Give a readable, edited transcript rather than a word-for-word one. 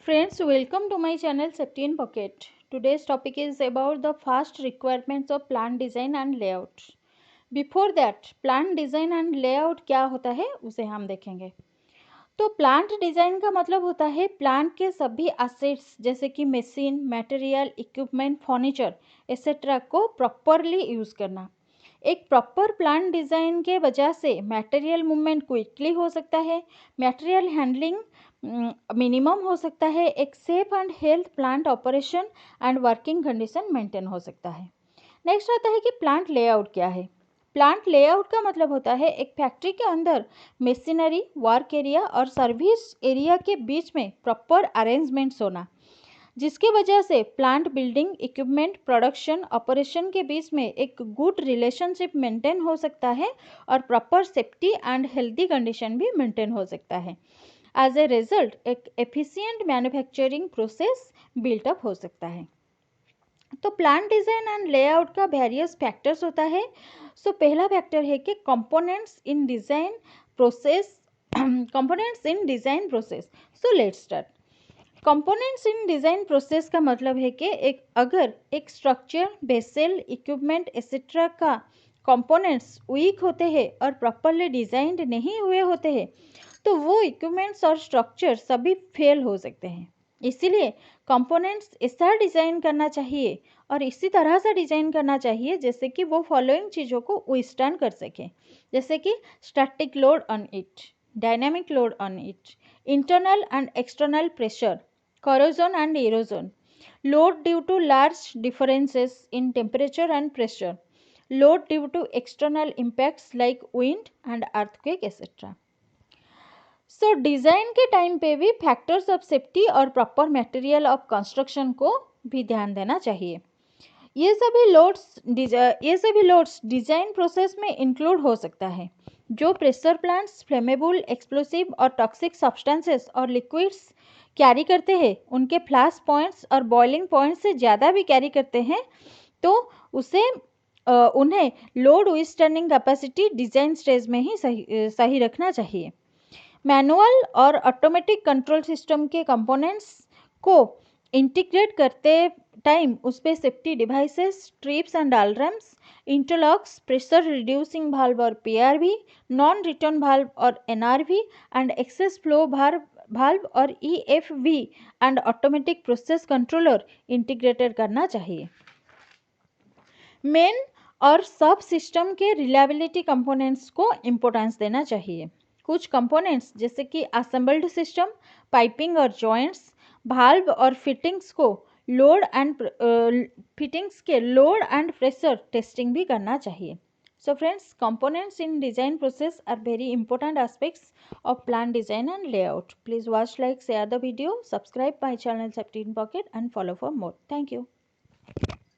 Friends, welcome to my channel Safety in Pocket. Today's topic is about the first requirements of plant design and layout. Before that, plant design and layout क्या होता है उसे हम देखेंगे। तो plant design का मतलब होता है प्लांट के सभी असेट्स जैसे कि machine, material, equipment, furniture etcetera को प्रॉपरली यूज़ करना। एक प्रॉपर प्लांट डिज़ाइन के वजह से मटेरियल मूवमेंट क्विकली हो सकता है, मटेरियल हैंडलिंग मिनिमम हो सकता है, एक safe and health plant operation and working condition maintain हो सकता है। नेक्स्ट आता है कि प्लांट लेआउट क्या है। प्लांट लेआउट का मतलब होता है एक फैक्ट्री के अंदर मशीनरी, वर्क एरिया और सर्विस एरिया के बीच में प्रॉपर अरेंजमेंट्स होना, जिसकी वजह से plant building, equipment, production, operation के बीच में एक गुड रिलेशनशिप मेंटेन हो सकता है और proper safety and healthy condition भी मेंटेन हो सकता है। एज ए रिजल्ट एक एफिशिएंट मैन्युफैक्चरिंग प्रोसेस बिल्टअप हो सकता है। तो प्लांट डिज़ाइन एंड लेआउट का वेरियस फैक्टर्स होता है। सो पहला फैक्टर है कि components in design process components in design process. So let's start. Components in design process का मतलब है कि अगर एक स्ट्रक्चर, बेसल, इक्विपमेंट एक्सेट्रा का कंपोनेंट्स वीक होते हैं और प्रॉपरली डिज़ाइंड नहीं हुए होते हैं तो वो इक्विपमेंट्स और स्ट्रक्चर सभी फेल हो सकते हैं। इसीलिए कंपोनेंट्स ऐसा डिज़ाइन करना चाहिए और इसी तरह से डिज़ाइन करना चाहिए जैसे कि वो फॉलोइंग चीज़ों को विथस्टैंड कर सकें, जैसे कि static load on it, dynamic load on it, internal and external pressure, corrosion and erosion, load due to large differences in temperature and pressure, load due to external impacts like wind and earthquake etc. So design के time पे भी factors of safety और proper material of construction को भी ध्यान देना चाहिए। ये सभी लोड्स डिज़ाइन प्रोसेस में इंक्लूड हो सकता है। जो प्रेशर प्लांट्स फ्लेमेबल, एक्सप्लोसिव और टॉक्सिक सब्सटेंसेस और लिक्विड्स कैरी करते हैं उनके फ्लैश पॉइंट्स और बॉइलिंग पॉइंट से ज़्यादा भी कैरी करते हैं तो उन्हें load withstanding capacity design stage में ही सही रखना चाहिए। मैनुअल और ऑटोमेटिक कंट्रोल सिस्टम के कंपोनेंट्स को इंटीग्रेट करते टाइम उस पर safety devices, strips and alarms, interlocks, pressure reducing valve और पीआरवी, नॉन रिटर्न वाल्व और NRV and excess flow valve और EFV and automatic process controller integrated करना चाहिए। मेन और सब सिस्टम के रिलायबिलिटी कंपोनेंट्स को इम्पोर्टेंस देना चाहिए। कुछ कंपोनेंट्स जैसे कि असेंबल्ड सिस्टम, पाइपिंग और जॉइंट्स, भाल्व और फिटिंग्स के लोड एंड प्रेशर टेस्टिंग भी करना चाहिए। So friends, components in design process are very important aspects of plant design and layout. Please watch, like, share the video, subscribe my channel Safety in Pocket and follow for more. Thank you.